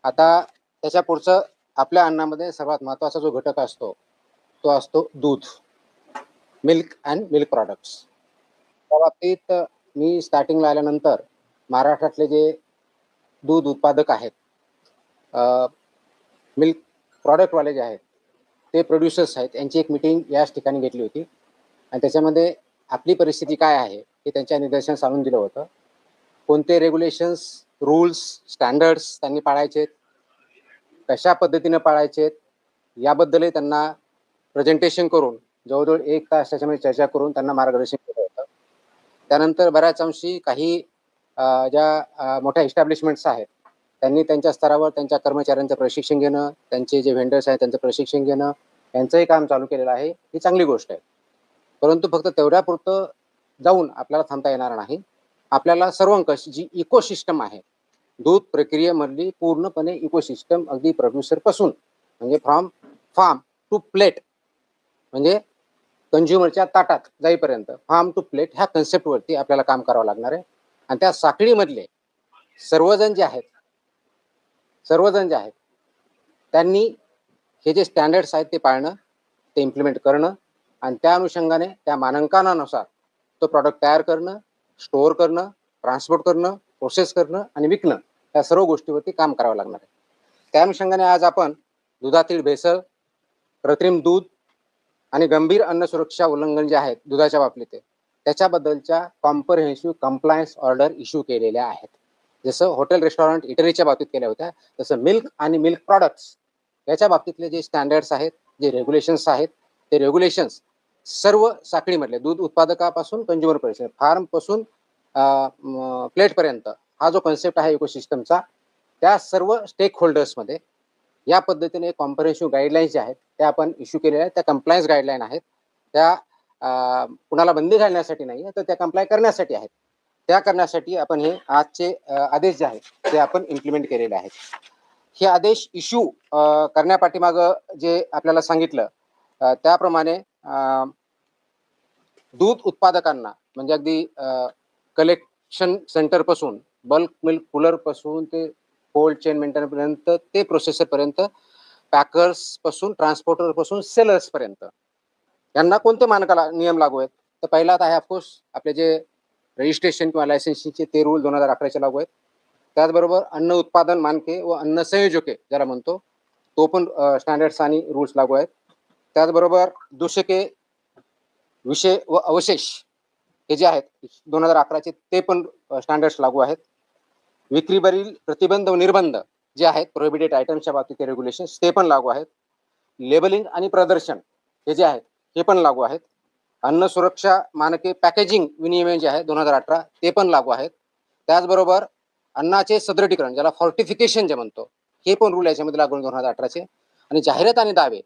आता त्याच्या पुढचं आपल्या अन्नामध्ये सर्वात महत्त्वाचा जो घटक असतो तो असतो दूध, मिल्क अँड मिल्क प्रॉडक्ट्स. त्या बाबतीत मी स्टार्टिंगला आल्यानंतर महाराष्ट्रातले जे दूध उत्पादक आहेत, मिल्क प्रॉडक्टवाले जे आहेत, ते प्रोड्युसर्स आहेत, यांची एक मीटिंग याच ठिकाणी घेतली होती आणि त्याच्यामध्ये आपली परिस्थिती काय आहे हे त्यांच्या निदर्शनास आणून दिलं होतं. कोणते रेग्युलेशन्स, रूल्स, स्टँडर्ड्स त्यांनी पाळायचे, कशा पद्धतीने पाळायचे याबद्दलही त्यांना प्रेझेंटेशन करून जवळजवळ 1 तास त्याच्यामध्ये चर्चा करून त्यांना मार्गदर्शन केलं होतं. त्यानंतर बऱ्याच अंशी काही ज्या मोठ्या इस्टॅब्लिशमेंट्स आहेत, त्यांनी त्यांच्या स्तरावर त्यांच्या कर्मचाऱ्यांचं प्रशिक्षण घेणं, त्यांचे जे व्हेंडर्स आहेत त्यांचं प्रशिक्षण घेणं, यांचंही काम चालू केलेलं आहे. ही चांगली गोष्ट आहे. परंतु फक्त तेवढ्यापुरतं जाऊन आपल्याला थांबता येणार नाही. आपल्याला सर्वंकष जी इकोसिस्टम आहे, दूध प्रक्रियेमधली पूर्णपणे इकोसिस्टम अगदी प्रोड्युसरपासून म्हणजे फ्रॉम फार्म टू प्लेट म्हणजे कंझ्युमरच्या ताटात जाईपर्यंत फार्म टू प्लेट ह्या कन्सेप्टवरती आपल्याला काम करावं लागणार आहे. आणि त्या साखळीमधले सर्वजण जे आहेत त्यांनी हे जे स्टँडर्ड्स आहेत ते पाळणं, ते इम्प्लिमेंट करणं आणि त्या अनुषंगाने त्या मानांकनानुसार तो प्रॉडक्ट तयार करणं, स्टोअर करणं, ट्रान्सपोर्ट करणं, प्रोसेस करणं आणि विकणं या सर्व गोष्टीवरती काम करावं लागणार आहे. त्या अनुषंगाने आज आपण दुधातील भेसळ, कृत्रिम दूध आणि गंभीर अन्न सुरक्षा उल्लंघन जे आहेत दुधाच्या बाबतीत त्याच्याबद्दलच्या कॉम्प्रिहेन्सिव्ह कंप्लायन्स ऑर्डर इश्यू केलेल्या आहेत. जसं हॉटेल, रेस्टॉरंट, इटरीच्या बाबतीत केल्या होत्या, तसं मिल्क आणि मिल्क प्रॉडक्ट्स याच्या बाबतीतले जे स्टँडर्ड्स आहेत, जे रेग्युलेशन्स आहेत, ते रेग्युलेशन्स सर्व साखळीमधले दूध उत्पादकापासून कंझ्युमरपर्यंत, फार्मपासून प्लेटपर्यंत हा जो कन्सेप्ट आहे इकोसिस्टमचा, त्या सर्व स्टेक होल्डर्समध्ये या पद्धतीने कॉम्प्रिहेन्सिव्ह गाईडलाईन्स ज्या आहेत त्या आपण इश्यू केलेल्या आहेत. त्या कंप्लायन्स गाईडलाईन आहेत. त्या कुणाला बंदी घालण्यासाठी नाही आहे, तर त्या कंप्लाय करण्यासाठी आहेत. त्या करण्यासाठी आपण हे आजचे आदेश जे आहेत ते आपण इम्प्लिमेंट केलेले आहेत. हे आदेश इश्यू करण्यापाठीमागं जे आपल्याला सांगितलं त्याप्रमाणे दूध उत्पादकांना म्हणजे अगदी कलेक्शन सेंटरपासून, बल्क मिल्क कूलरपासून ते कोल्ड चेन मेंटेनपर्यंत ते प्रोसेसरपर्यंत, पॅकर्सपासून ट्रान्सपोर्टरपासून सेलर्सपर्यंत यांना कोणते मानकाला नियम लागू आहेत? तर पहिला आता आहे ऑफकोर्स आपले जे रजिस्ट्रेशन किंवा लायसन्सिंगचे ते रूल 2011चे लागू आहेत. त्याचबरोबर अन्न उत्पादन मानके व अन्न संयोजके ज्याला म्हणतो तो पण स्टँडर्ड्स आणि रूल्स लागू आहेत. त्याचबरोबर दूषके, विषय व अवशेष हे जे आहेत 2011चे ते पण स्टँडर्ड्स लागू आहेत. विक्रीवरील प्रतिबंध व निर्बंध जे आहेत प्रोहिबिटेड आयटम्सच्या बाबतीत रेग्युलेशन्स ते पण लागू आहेत. लेबलिंग आणि प्रदर्शन हे जे आहेत हे पण लागू आहेत. अन्न सुरक्षा मानके पॅकेजिंग विनियम जे आहे 2018 ते पण लागू आहेत. त्याचबरोबर अन्नाचे सदृढीकरण ज्याला फॉर्टिफिकेशन जे म्हणतो हे पण रूल याच्यामध्ये लागू 2018चे. आणि जाहिरात आणि दावे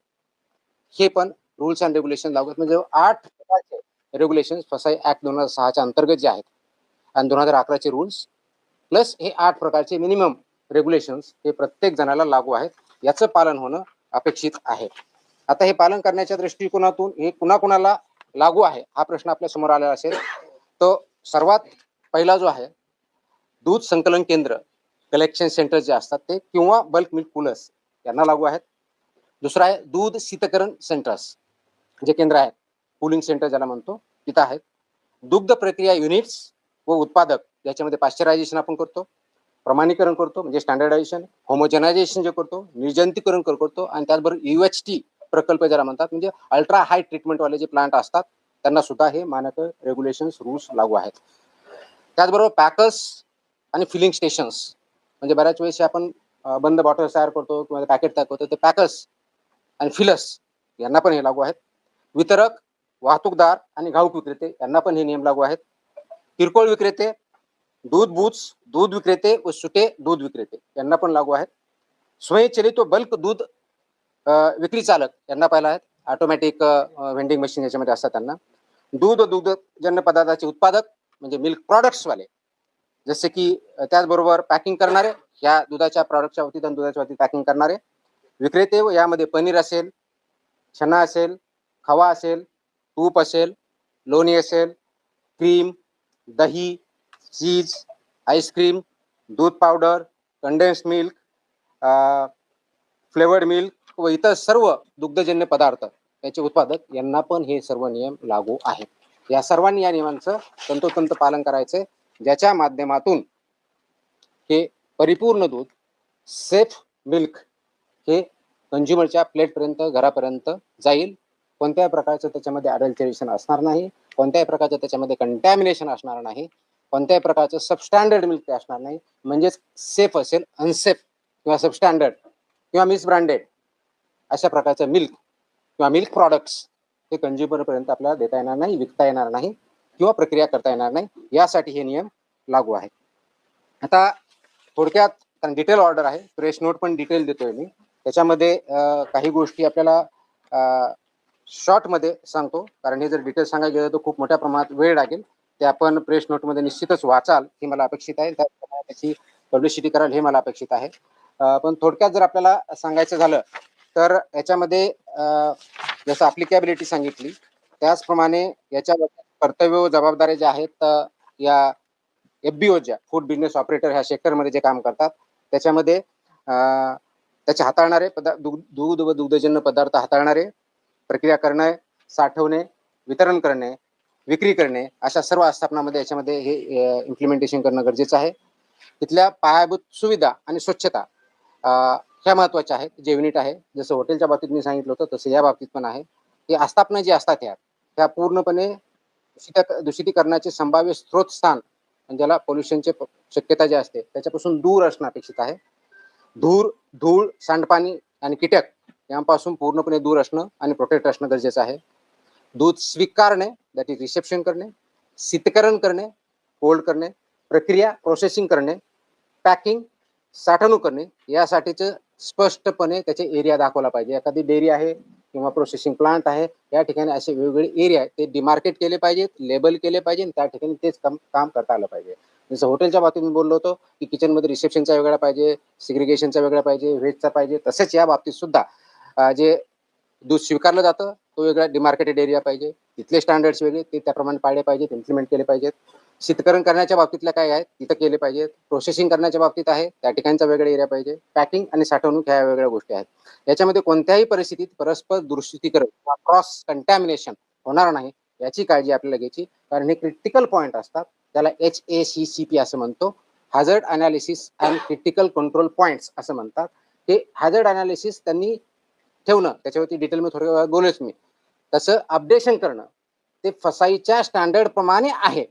हे पण रूल्स अँड रेग्युलेशन लागू आहेत. म्हणजे 8 प्रकारचे रेग्युलेशन फसाई ऍक्ट 2006च्या अंतर्गत जे आहेत आणि 2011चे रूल्स प्लस हे 8 प्रकारचे मिनिमम रेग्युलेशन्स हे प्रत्येक जणाला लागू आहेत. याचं पालन होणं अपेक्षित आहे. आता हे पालन करण्याच्या दृष्टिकोनातून हे कुणाकुणाला लागू आहे हा प्रश्न आपल्या समोर आलेला असेल. तो सर्वात पहिला जो आहे दूध संकलन केंद्र, कलेक्शन सेंटर जे असतात ते किंवा बल्क मिल्क कूलर्स यांना लागू आहेत. दुसरा आहे दूध शीतकरण सेंटर्स जे केंद्र आहेत, कूलिंग सेंटर ज्याला म्हणतो तिथं आहेत. दुग्ध प्रक्रिया युनिट्स व उत्पादक याच्यामध्ये पाश्चरायझेशन आपण करतो, प्रमाणीकरण करतो म्हणजे स्टँडर्डायझेशन, होमोजेनायझेशन जे करतो, निर्जंतुकीकरण करतो आणि त्याचबरोबर UHT प्रकल्प ज्याला म्हणतात म्हणजे अल्ट्रा हाय ट्रीटमेंटवाले जे प्लांट असतात त्यांना सुद्धा हे मानक रेग्युलेशन्स रूल्स लागू आहेत. त्याचबरोबर पॅकर्स आणि फिलिंग स्टेशन्स म्हणजे बऱ्याच वेळेस आपण बंद बॉटल तयार करतो किंवा पॅकेट तयार करतो ते पॅकर्स आणि फिलर्स यांना पण हे लागू आहेत. वितरक, वाहतूकदार आणि घाऊक विक्रेते यांना पण हे नियम लागू आहेत. किरकोळ विक्रेते, दूध बूथ्स, दूध विक्रेते व सुटे दूध विक्रेते यांना पण लागू आहेत. स्वयंचलित व बल्क दूध विक्री चालक यांना पाहिलं आहेत. ऑटोमॅटिक व्हेंडिंग मशीन याच्यामध्ये असतात त्यांना. दूध व दुग्धजन्य पदार्थाचे उत्पादक म्हणजे मिल्क प्रॉडक्ट्सवाले जसे की त्याचबरोबर पॅकिंग करणारे या दुधाच्या प्रॉडक्टच्या वतीत आणि दुधाच्या वतीत पॅकिंग करणारे विक्रेते व यामध्ये पनीर असेल, चना असेल, खवा असेल, तूप असेल, लोणी असेल, क्रीम, दही, चीज, आईस्क्रीम, दूध powder, condense milk, flavoured milk व इतर सर्व दुग्धजन्य पदार्थ याचे उत्पादक यांना पण हे सर्व नियम लागू आहेत. या सर्वांनी या नियमांचं तंतोतंत पालन करायचे, ज्याच्या माध्यमातून हे परिपूर्ण दूध सेफ मिल्क हे कंझ्युमरच्या प्लेटपर्यंत घरापर्यंत जाईल. कोणत्याही प्रकारचं त्याच्यामध्ये अडल्टरेशन असणार नाही, कोणत्याही प्रकारचं त्याच्यामध्ये कंटॅमिनेशन असणार नाही, कोणत्याही प्रकारचं सबस्टँडर्ड मिल्क असणार नाही. म्हणजेच सेफ असेल, अनसेफ किंवा सबस्टँडर्ड किंवा मिसब्रँडेड अशा प्रकारचं मिल्क किंवा मिल्क प्रॉडक्ट्स हे कंझ्युमरपर्यंत आपल्याला देता येणार नाही, विकता येणार नाही किंवा प्रक्रिया करता येणार नाही. यासाठी हे नियम लागू आहेत. आता थोडक्यात, कारण डिटेल ऑर्डर आहे, प्रेस नोट पण डिटेल देतोय मी, त्याच्यामध्ये काही गोष्टी आपल्याला शॉर्टमध्ये सांगतो, कारण हे जर डिटेल सांगायला गेलं तर खूप मोठ्या प्रमाणात वेळ लागेल. ते आपण प्रेस नोटमध्ये निश्चितच वाचाल हे मला अपेक्षित आहे, त्याची पब्लिसिटी कराल हे मला अपेक्षित आहे. पण थोडक्यात जर आपल्याला सांगायचं झालं तर याच्यामध्ये जसं अप्लिकेबिलिटी सांगितली त्याचप्रमाणे याच्यामध्ये कर्तव्य व जबाबदाऱ्या ज्या आहेत, या FBO ज्या फूड बिझनेस ऑपरेटर ह्या सेक्टरमध्ये जे काम करतात त्याच्यामध्ये त्याचे हाताळणारे दूध व दुग्धजन्य पदार्थ हाताळणारे, प्रक्रिया करणे, साठवणे, वितरण करणे, विक्री करणे अशा सर्व आस्थापनामध्ये याच्यामध्ये हे इम्प्लिमेंटेशन करणं गरजेचं आहे. तिथल्या पायाभूत सुविधा आणि स्वच्छता ह्या महत्त्वाच्या आहेत. जे युनिट आहे, जसं हॉटेलच्या बाबतीत मी सांगितलं होतं तसं या बाबतीत पण आहे. ही आस्थापना जी असतात ह्या पूर्णपणे दूषितीकरणाचे संभाव्य स्त्रोत स्थान, ज्याला पोल्युशनचे शक्यता जी असते त्याच्यापासून दूर असणं अपेक्षित आहे. धूळ, सांडपाणी आणि कीटक यांपासून पूर्णपणे दूर असणं आणि प्रोटेक्ट असणं गरजेचं आहे. दूध स्वीकारणे, दॅट इज रिसेप्शन करणे, शीतकरण करणे, कोल्ड करणे, प्रक्रिया प्रोसेसिंग करणे, पॅकिंग, साठवणूक करणे यासाठीचं स्पष्टपणे त्याचे एरिया दाखवला पाहिजे. एखादी डेअरी आहे किंवा प्रोसेसिंग प्लांट आहे, या ठिकाणी असे वेगवेगळे एरिया आहेत, ते डिमार्केट केले पाहिजेत, लेबल केले पाहिजे, त्या ठिकाणी तेच काम करता आलं पाहिजे. जसं हॉटेलच्या बाबतीत मी बोललो होतो की किचनमध्ये रिसेप्शनचा वेगळा पाहिजे, सिग्रिगेशनचा वेगळा पाहिजे, व्हेजचा पाहिजे, तसेच या बाबतीत सुद्धा जे दूध स्वीकारलं जातं तो वेगळा डिमार्केटेड एरिया पाहिजे, तिथले स्टँडर्ड्स वेगळे, ते त्याप्रमाणे पाळले पाहिजेत, इम्प्लिमेंट केले पाहिजेत. शीतकरण करण्याच्या बाबतीतल्या काय आहेत तिथं केले पाहिजेत. प्रोसेसिंग करण्याच्या बाबतीत आहे त्या ठिकाणचा वेगळा एरिया पाहिजे. पॅकिंग आणि साठवणूक ह्या वेगळ्या गोष्टी आहेत. याच्यामध्ये कोणत्याही परिस्थितीत परस्पर दूषितीकरण किंवा क्रॉस कंटॅमिनेशन होणार नाही याची काळजी आपल्याला घ्यायची, कारण हे क्रिटिकल पॉईंट असतात. त्याला HACCP असं म्हणतो, hazard analysis and critical control points असं म्हणतात. हे हॅझर्ड अनालिसिस त्यांनी ठेवणं, त्याच्यावरती डिटेल मी थोड्या वेळात बोलेच मी. तसं अपडेशन करणं, ते फसाईच्या स्टँडर्ड प्रमाणे आहे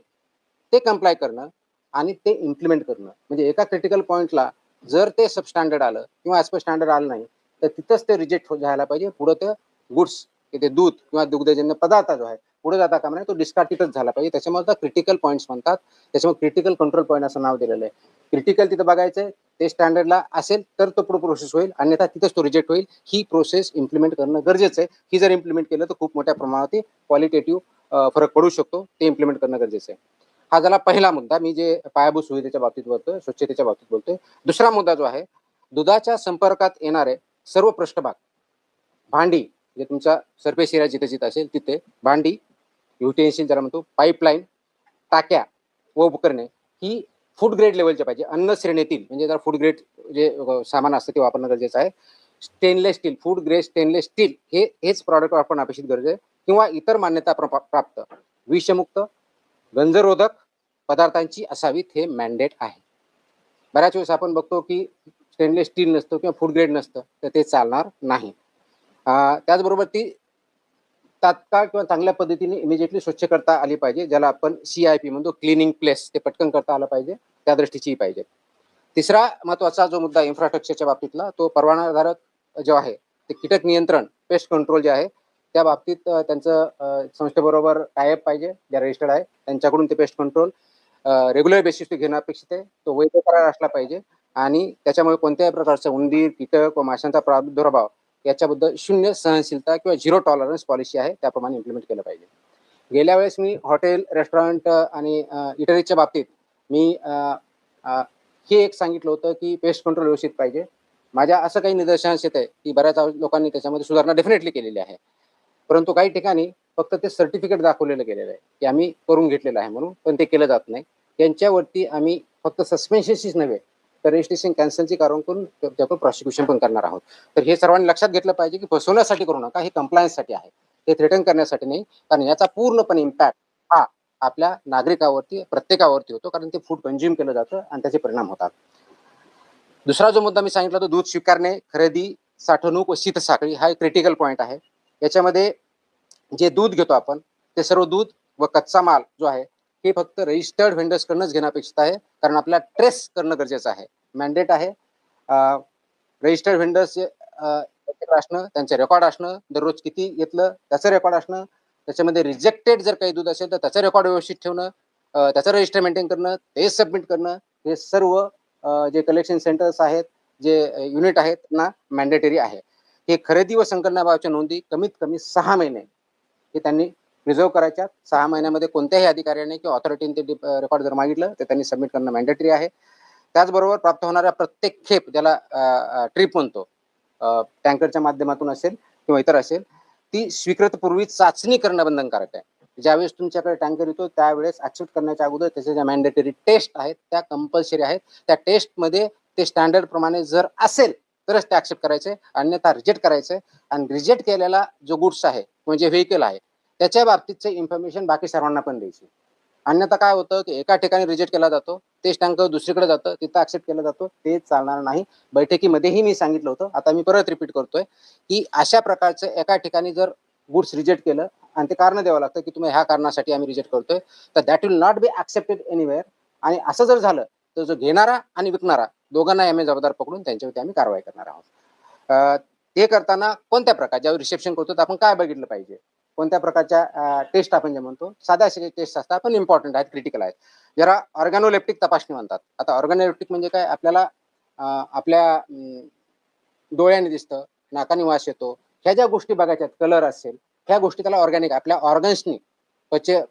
ते कंप्लाय करणं आणि ते इम्प्लिमेंट करणं. म्हणजे एका क्रिटिकल पॉईंटला जर ते सबस्टँडर्ड आलं किंवा ॲज पर स्टँडर्ड आलं नाही तर तिथंच ते रिजेक्ट झाला पाहिजे. पुढं ते गुड्स, ते दूध किंवा दुग्धजन्य पदार्थ जो आहे पुढे जाता कामा नये, तो डिस्कार्ड तिथंच झाला पाहिजे. त्याच्यामुळे क्रिटिकल पॉईंट्स म्हणतात, त्याच्यामुळे क्रिटिकल कंट्रोल पॉईंट असं नाव दिलेलं आहे. क्रिटिकल तिथं बघायचंय, ते स्टँडर्डला असेल तर तो पुढे प्रोसेस होईल, अन्यथा तिथंच तो रिजेक्ट होईल. ही प्रोसेस इम्प्लिमेंट करणं गरजेचं आहे. ही जर इम्प्लिमेंट केलं तर खूप मोठ्या प्रमाणात क्वालिटेटिव्ह फरक पडू शकतो, ते इम्प्लिमेंट करणं गरजेचं आहे. हा झाला पहिला मुद्दा, मी जे पायाभूत सुविधेच्या बाबतीत बोलतोय, स्वच्छतेच्या बाबतीत बोलतोय. दुसरा मुद्दा जो आहे, दुधाच्या संपर्कात येणारे सर्व पृष्ठभाग, भांडी, जे तुमचा सरफेस एरिया जिथे जिथे असेल तिथे, भांडी, युटेन्सिल ज्याला म्हणतो, पाईपलाईन, टाक्या व उपकरणे ही फूड ग्रेड लेवलचे पाहिजे. अन्न श्रेणीतील, म्हणजे जर फूड ग्रेड जे सामान असतं ते वापरणं गरजेचं आहे. Stainless steel, food grade stainless steel हेच प्रॉडक्ट वापरणं अपेक्षित गरज आहे, किंवा इतर मान्यता प्राप्त विषमुक्त गंजरोधक पदार्थांची असावीत, हे मॅन्डेट आहे. बऱ्याच वेळेस आपण बघतो की स्टेनलेस स्टील नसतं किंवा फूड ग्रेड नसतं, तर ते चालणार नाही. त्याचबरोबर ती तात्काळ किंवा चांगल्या पद्धतीने इमिजिएटली स्वच्छ करता आली पाहिजे, ज्याला आपण CIP म्हणतो, क्लिनिंग प्लेस, ते पटकन करता आलं पाहिजे, त्या दृष्टीची पाहिजे. तिसरा महत्वाचा जो मुद्दा इन्फ्रास्ट्रक्चरच्या बाबतीतला, तो परवानाधारक जो आहे ते कीटक नियंत्रण, पेस्ट कंट्रोल जे आहे त्या बाबतीत त्यांचं संस्थेबरोबर टायअप पाहिजे, ज्या रजिस्टर्ड आहे त्यांच्याकडून ते पेस्ट कंट्रोल रेग्युलर बेसिसवर घेणं अपेक्षित आहे. तो वैध करार असला पाहिजे आणि त्याच्यामुळे कोणत्याही प्रकारचा उंदीर, कीटक व माशांचा प्रादुर्भाव याच्याबद्दल 0 सहनशीलता किंवा 0 टॉलरन्स पॉलिसी आहे, त्याप्रमाणे इम्प्लिमेंट केलं पाहिजे. गेल्या वेळेस मी हॉटेल, रेस्टॉरंट आणि इटरीच्या बाबतीत मी हे एक सांगितलं होतं की पेस्ट कंट्रोल व्यवस्थित पाहिजे. माझ्या असं काही निदर्शनास येत आहे की बऱ्याच लोकांनी त्याच्यामध्ये सुधारणा डेफिनेटली केलेली आहे, परंतु काही ठिकाणी फक्त ते सर्टिफिकेट दाखवलेलं गेलेलं आहे की आम्ही करून घेतलेलं आहे म्हणून, पण ते केलं जात नाही. त्यांच्यावरती आम्ही फक्त सस्पेन्शनशीच नव्हे तर रजिस्ट्रेशन कॅन्सलची कारवाई करून त्यावर प्रॉसिक्युशन पण करणार आहोत. तर हे सर्वांनी लक्षात घेतलं पाहिजे की फसवण्यासाठी करू नका, हे कंप्लायन्ससाठी आहे, हे थ्रेटन करण्यासाठी नाही. कारण याचा पूर्णपणे इम्पॅक्ट हा आपल्या नागरिकावरती, प्रत्येकावरती होतो, कारण ते फूड कंझ्युम केलं जातं आणि त्याचे परिणाम होतात. दुसरा जो मुद्दा मी सांगितला तो दूध स्वीकारणे, खरेदी, साठवणूक व शीतसाखळी हा एक क्रिटिकल पॉईंट आहे. याच्यामध्ये जे दूध घेतो आपण ते सर्व दूध व कच्चा माल जो आहे हे फक्त रजिस्टर्ड व्हेंडर्सकडूनच घेणं अपेक्षित आहे, कारण आपल्याला ट्रेस करणं गरजेचं आहे, मॅन्डेट आहे. रजिस्टर्ड व्हेंडर्सचे असणं, त्यांचे रेकॉर्ड असणं, दररोज किती घेतलं त्याचं रेकॉर्ड असणं, त्याच्यामध्ये रिजेक्टेड जर काही दूध असेल तर त्याचं रेकॉर्ड व्यवस्थित ठेवणं, त्याचं रजिस्टर मेंटेन करणं, ते सबमिट करणं, हे सर्व जे कलेक्शन सेंटर्स आहेत, जे युनिट आहेत ना मॅन्डेटरी आहे. हे खरेदी व संकलनाबाबतच्या नोंदी कमीत कमी 6 महिने हे त्यांनी प्रिझर्व्ह करायच्या. 6 महिन्यामध्ये कोणत्याही अधिकाऱ्याने किंवा ऑथॉरिटीने ते रेकॉर्ड जर मागितलं तर त्यांनी सबमिट करणं मॅन्डेटरी आहे. त्याचबरोबर प्राप्त होणाऱ्या प्रत्येक खेप, ज्याला ट्रिप म्हणतो, टँकरच्या माध्यमातून असेल किंवा इतर असेल, ती स्वीकृतपूर्वी चाचणी करणं बंधनकारक आहे. ज्यावेळेस तुमच्याकडे टँकर येतो त्यावेळेस ऍक्सेप्ट करण्याच्या अगोदर त्याच्या ज्या मॅन्डेटरी टेस्ट आहेत त्या कंपल्सरी आहेत. त्या टेस्टमध्ये ते स्टँडर्ड प्रमाणे जर असेल तरच ते ऍक्सेप्ट करायचे, अन्यथा रिजेक्ट करायचे. आणि रिजेक्ट केलेला जो गुड्स आहे म्हणजे व्हेकल आहे त्याच्या बाबतीतचे इन्फॉर्मेशन बाकी सर्वांना पण द्यायची. अन्यथा काय होतं की एका ठिकाणी रिजेक्ट केला जातो, तेच टँकर दुसरीकडे जातं, तिथं ऍक्सेप्ट केलं जातो, ते चालणार नाही. बैठकीमध्येही मी सांगितलं होतं, आता मी परत रिपीट करतोय की अशा प्रकारचं एका ठिकाणी जर गुड्स रिजेक्ट केलं आणि ते कारण द्यावं लागतं की तुम्ही ह्या कारणासाठी आम्ही रिजेक्ट करतोय, तर that will not be accepted anywhere. आणि असं जर झालं तर जो घेणारा आणि विकणारा दोघांना आम्ही जबाबदार पकडून त्यांच्यावरती आम्ही कारवाई करणार आहोत. ते करताना कोणत्या प्रकार, ज्यावेळी रिसेप्शन करतो तर आपण काय बघितलं पाहिजे, कोणत्या प्रकारच्या टेस्ट आपण जे म्हणतो, साध्या असे टेस्ट असतात पण इम्पॉर्टंट आहेत, क्रिटिकल आहेत. जरा ऑर्गॅनोलेप्टिक तपासणी म्हणतात. आता ऑर्गॅनोलेप्टिक म्हणजे काय, आपल्याला आपल्या डोळ्याने दिसतं, नाकाने वास येतो, ह्या ज्या गोष्टी बघायच्या, कलर असेल, ह्या गोष्टी त्याला ऑर्गॅनिक आपल्या ऑर्गन्सनी,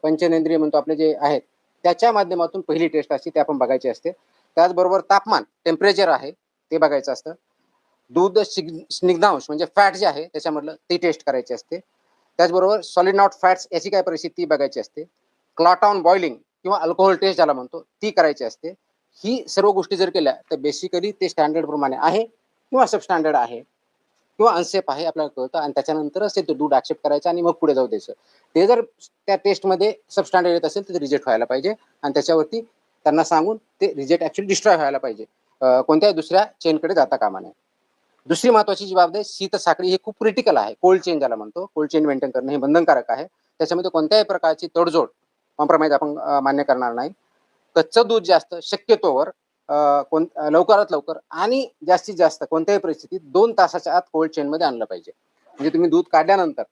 पंचेंद्रिय म्हणतो आपले जे आहेत त्याच्या माध्यमातून पहिली टेस्ट असते, ते आपण बघायची असते. त्याचबरोबर तापमान, टेम्परेचर आहे ते बघायचं असतं. दूध स्निग्धांश म्हणजे फॅट जे आहे त्याच्यामधलं ती टेस्ट करायची असते. त्याचबरोबर सॉलिड नॉट फॅट्स याची काय परिस्थिती ती बघायची असते. क्लॉट ऑन बॉइलिंग किंवा अल्कोहोल टेस्ट ज्याला म्हणतो ती करायची असते. ही सर्व गोष्टी जर केल्या तर बेसिकली ते स्टँडर्ड प्रमाणे आहे किंवा सबस्टँडर्ड आहे किंवा अनसेफ आहे आपल्याला कळतं, आणि त्याच्यानंतरच ते दूध ऍक्सेप्ट करायचं आणि मग पुढे जाऊ द्यायचं. ते जर त्या टेस्टमध्ये सबस्टँडर्ड येत असेल तर रिजेक्ट व्हायला पाहिजे, आणि त्याच्यावरती त्यांना सांगून ते रिजेक्ट ऍक्च्युअली डिस्ट्रॉय व्हायला पाहिजे, कोणत्याही दुसऱ्या चेनकडे जाता कामा नये. दुसरी महत्वाची जी बाब आहे, शीत साखळी हे खूप क्रिटिकल आहे. कोल्ड चेन ज्याला म्हणतो, कोल्ड चेन मेंटेन करणं हे बंधनकारक आहे. त्याच्यामध्ये कोणत्याही प्रकारची तडजोड, कॉम्प्रोमाइज आपण मान्य करणार नाही. कच्चं दूध जास्त शक्यतोवर लवकरात लवकर आणि जास्तीत जास्त कोणत्याही परिस्थितीत 2 तासाच्या आत कोल्ड चेनमध्ये आणलं पाहिजे. म्हणजे तुम्ही दूध काढल्यानंतर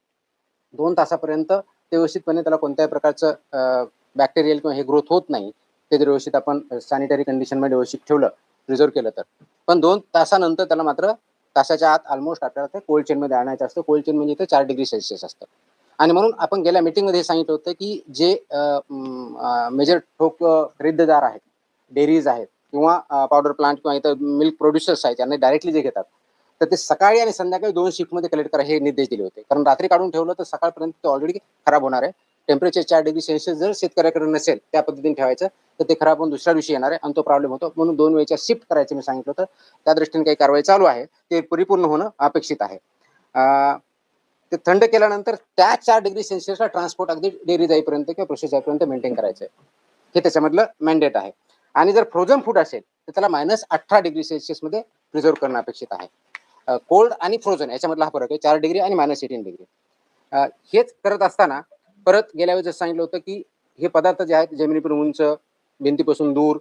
2 तासापर्यंत ते व्यवस्थितपणे त्याला कोणत्याही प्रकारचं बॅक्टेरियल किंवा हे ग्रोथ होत नाही. ते जर व्यवस्थित आपण सॅनिटरी कंडिशनमध्ये व्यवस्थित ठेवलं, प्रिझर्व्ह केलं तर. पण 2 तासानंतर त्याला मात्र तासाच्या आत ऑलमोस्ट आपल्याला ते कोल्ड चेनमध्ये आणायचं असतं. कोल्ड चेन म्हणजे इथे 4 डिग्री सेल्सिअस असतं. आणि म्हणून आपण गेल्या मीटिंगमध्ये हे सांगितलं होतं की जे मेजर ठोक खरेदीदार आहेत, डेअरीज आहेत किंवा पावडर प्लांट किंवा इतर मिल्क प्रोड्युसर्स आहेत, यांना डायरेक्टली जे घेतात, तर ते सकाळी आणि संध्याकाळी 2 शिफ्टमध्ये कलेक्ट करा हे निर्देश दिले होते. कारण रात्री काढून ठेवलं तर सकाळपर्यंत ते ऑलरेडी खराब होणार आहे. टेम्परेचर 4 डिग्री सेल्सिअस जर शेतकऱ्याकडे नसेल त्या पद्धतीने ठेवायचं तर ते खराब होऊन दुसऱ्या दिवशी येणार आहे आणि तो प्रॉब्लेम होतो. म्हणून 2 वेळच्या शिफ्ट करायचं मी सांगितलं होतं. त्या दृष्टीने काही कारवाई चालू आहे, ते परिपूर्ण होणं अपेक्षित आहे. ते थंड केल्यानंतर त्या 4 डिग्री सेल्सिअसला ट्रान्सपोर्ट अगदी डेअरी जाईपर्यंत किंवा प्रोसेस जाईपर्यंत मेंटेन करायचं आहे, हे त्याच्यामधलं मॅन्डेट आहे. आणि जर फ्रोझन फूड असेल तर त्याला -18 डिग्री सेल्सिअसमध्ये प्रिझर्व्ह करणं अपेक्षित आहे. कोल्ड आणि फ्रोझन याच्यामधला हा फरक आहे, 4 डिग्री आणि -18 डिग्री. हेच करत असताना परत गेल्या वेळेस सांगितलं होतं की हे पदार्थ जे आहेत जमिनीपासून उंच, भिंतीपासून दूर,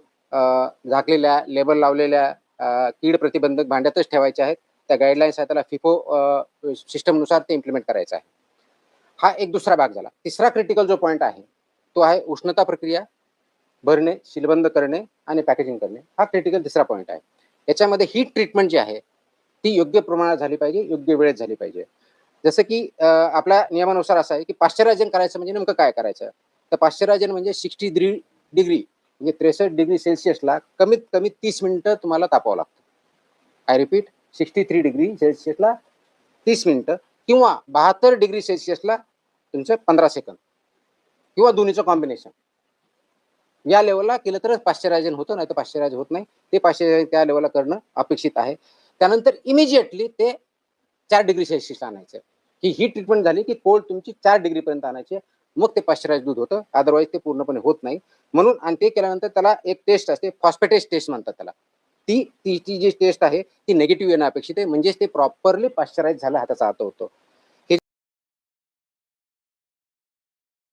झाकलेल्या, लेबल लावलेल्या, कीड प्रतिबंधक भांड्यातच ठेवायचे आहेत. त्या गाईडलाईन्स आहेत, त्याला फिफो सिस्टमनुसार ते इम्प्लिमेंट करायचं आहे. हा एक दुसरा भाग झाला. तिसरा क्रिटिकल जो पॉईंट आहे तो आहे उष्णता प्रक्रिया, भरणे, सीलबंद करणे आणि पॅकेजिंग करणे. हा क्रिटिकल तिसरा पॉईंट आहे. याच्यामध्ये हीट ट्रीटमेंट जी आहे ती योग्य प्रमाणात झाली पाहिजे, योग्य वेळेत झाली पाहिजे. जसं की आपल्या नियमानुसार असं आहे की पाश्चरायझन करायचं म्हणजे नेमकं काय करायचं, तर पाश्चरायझन म्हणजे 63 डिग्री म्हणजे 63 डिग्री सेल्सिअसला कमीत कमी 30 मिनिटं तुम्हाला तापवावं लागतं. आय रिपीट, 63 डिग्री सेल्सिअसला 30 मिनिटं किंवा 72 डिग्री सेल्सिअसला तुमचं 15 सेकंद किंवा दोन्हीचं कॉम्बिनेशन. या लेवलला केलं तरच पाश्चरायझेशन होतं, नाही तर पाश्चरायझ होत नाही. ते पाश्चरायझेशन त्या लेवलला करणं अपेक्षित आहे. त्यानंतर इमिजिएटली ते 4 डिग्री सेल्सिअस आणायचं, की ही ट्रीटमेंट झाली की कोल्ड तुमची 4 डिग्रीपर्यंत आणायची, मग ते पाश्चरायझ दूध होतं. अदरवाईज ते पूर्णपणे होत नाही. म्हणून आणि ते केल्यानंतर त्याला एक टेस्ट असते, फॉस्फेटेज टेस्ट म्हणतात त्याला. ती जी टेस्ट आहे ती निगेटिव्ह येणं अपेक्षित आहे, म्हणजेच ते प्रॉपरली पाश्चरायझ झालं हा त्याचा अर्थ होतो.